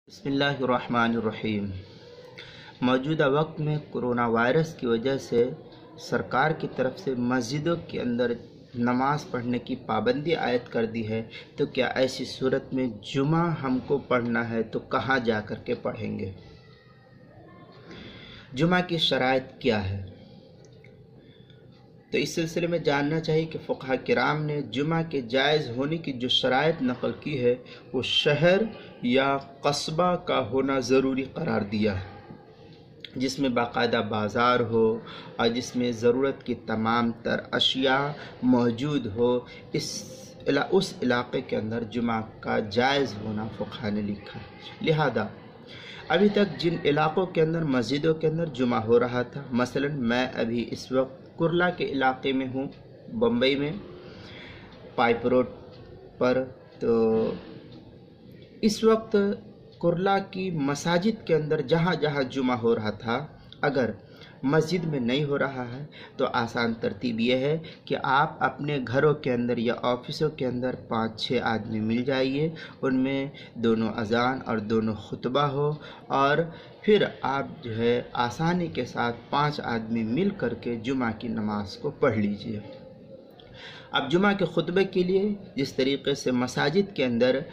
बिस्मिल्लाहिर्रहमानिर्रहीम। मौजूदा वक्त में कोरोना वायरस की वजह से सरकार की तरफ से मस्जिदों के अंदर नमाज पढ़ने की पाबंदी आयद कर दी है, तो क्या ऐसी सूरत में जुमा हमको पढ़ना है तो कहाँ जा कर के पढ़ेंगे? जुमा की शराइत क्या है? तो इस सिलसिले में जानना चाहिए कि फ़ुक़हा किराम ने जुमा के जायज़ होने की जो शराइत नक़ल की है वो शहर या कस्बा का होना ज़रूरी करार दिया है, जिसमें बाकायदा बाज़ार हो और जिसमें ज़रूरत की तमाम तर अशिया मौजूद हो। उस इलाक़े के अंदर जुमा का जायज़ होना फ़ुक़हा ने लिखा है। लिहाजा अभी तक जिन इलाक़ों के अंदर मस्जिदों के अंदर जुमा हो रहा था, मसलन मैं अभी इस वक्त कुरला के इलाके में हूँ, बम्बई में पाइप रोड पर। तो इस वक्त कुरला की मसाजिद के अंदर जहाँ जहाँ जुमा हो रहा था, अगर मस्जिद में नहीं हो रहा है तो आसान तरतीब यह है कि आप अपने घरों के अंदर या ऑफिसों के अंदर 5-6 आदमी मिल जाइए, उनमें दोनों अजान और दोनों खुतबा हो, और फिर आप जो है आसानी के साथ 5 आदमी मिल करके जुमा की नमाज को पढ़ लीजिए। अब जुमा के खुतबे के लिए जिस तरीके से मसाजिद के अंदर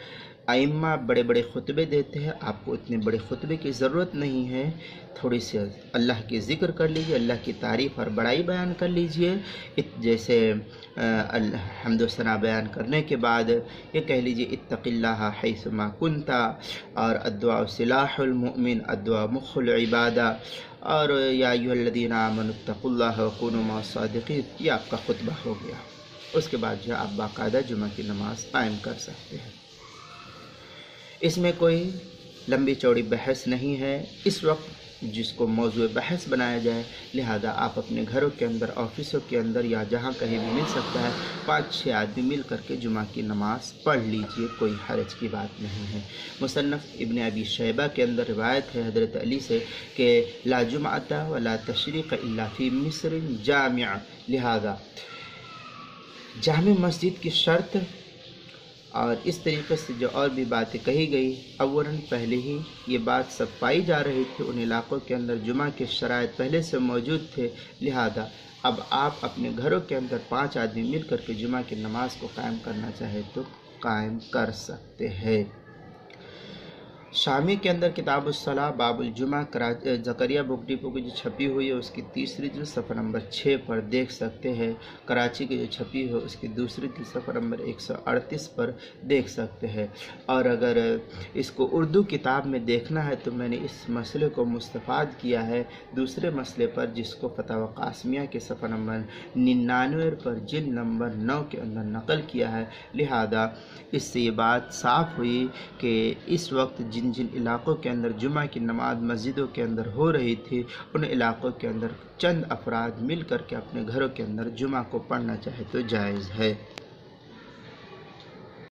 आइम्मा बड़े बड़े खुतबे देते हैं, आपको इतने बड़े खुतबे की ज़रूरत नहीं है। थोड़ी सी अल्लाह की ज़िक्र कर लीजिए, अल्लाह की तारीफ़ और बड़ाई बयान कर लीजिए। जैसे हम्द व सना बयान करने के बाद ये कह लीजिए इत्तक़िल्लाह हैसुमा कुंता, और अद्वा सिलाहुल मुमिन, अद्वा मुखुल इबादा, और या अय्युहल्लज़ीना आमनुत्तक़ुल्लाह व कूनू मअस-सादिक़ीन। ये आपका खुतबा हो गया। उसके बाद जो आप बाकायदा जुमा की नमाज़ कायम कर सकते हैं। इसमें कोई लंबी चौड़ी बहस नहीं है इस वक्त जिसको मौजूद बहस बनाया जाए। लिहाजा आप अपने घरों के अंदर, ऑफिसों के अंदर या जहाँ कहीं भी मिल सकता है, 5-6 आदमी मिल करके जुमा की नमाज पढ़ लीजिए, कोई हरज की बात नहीं है। मुसन्नफ़ इब्न अबी शैबा के अंदर रिवायत है हज़रत अली से कि ला जुमअता व ला तशरीक़ इल्ला फ़ी मिस्रिन जामिअ। लिहाजा जामे मस्जिद की शर्त और इस तरीक़े से जो और भी बातें कही गई, अव्वलन पहले ही ये बात सब पाई जा रही थी, उन इलाक़ों के अंदर जुमा के शराइत पहले से मौजूद थे। लिहाजा अब आप अपने घरों के अंदर 5 आदमी मिल कर के जुमा की नमाज को कायम करना चाहे तो कायम कर सकते हैं। शामी के अंदर किताबुस्सलाह बाबुल जुमा ज़करिया बुक डिपो की जो छपी हुई है उसकी तीसरी जो सफ़र नंबर 6 पर देख सकते हैं। कराची की जो छपी है उसकी दूसरी सफ़र नंबर 138 पर देख सकते हैं। और अगर इसको उर्दू किताब में देखना है तो मैंने इस मसले को मुस्तफ़ाद किया है दूसरे मसले पर, जिसको फ़तावा क़ासिमिया के सफ़र नंबर 99 पर जिल्द नंबर 9 के अंदर नकल किया है। लिहाजा इससे ये बात साफ़ हुई कि इस वक्त जिन इलाक़ों के अंदर जुमा की नमाज मस्जिदों के अंदर हो रही थी, उन इलाक़ों के अंदर चंद अफराद मिल कर के अपने घरों के अंदर जुमा को पढ़ना चाहे तो जायज़ है।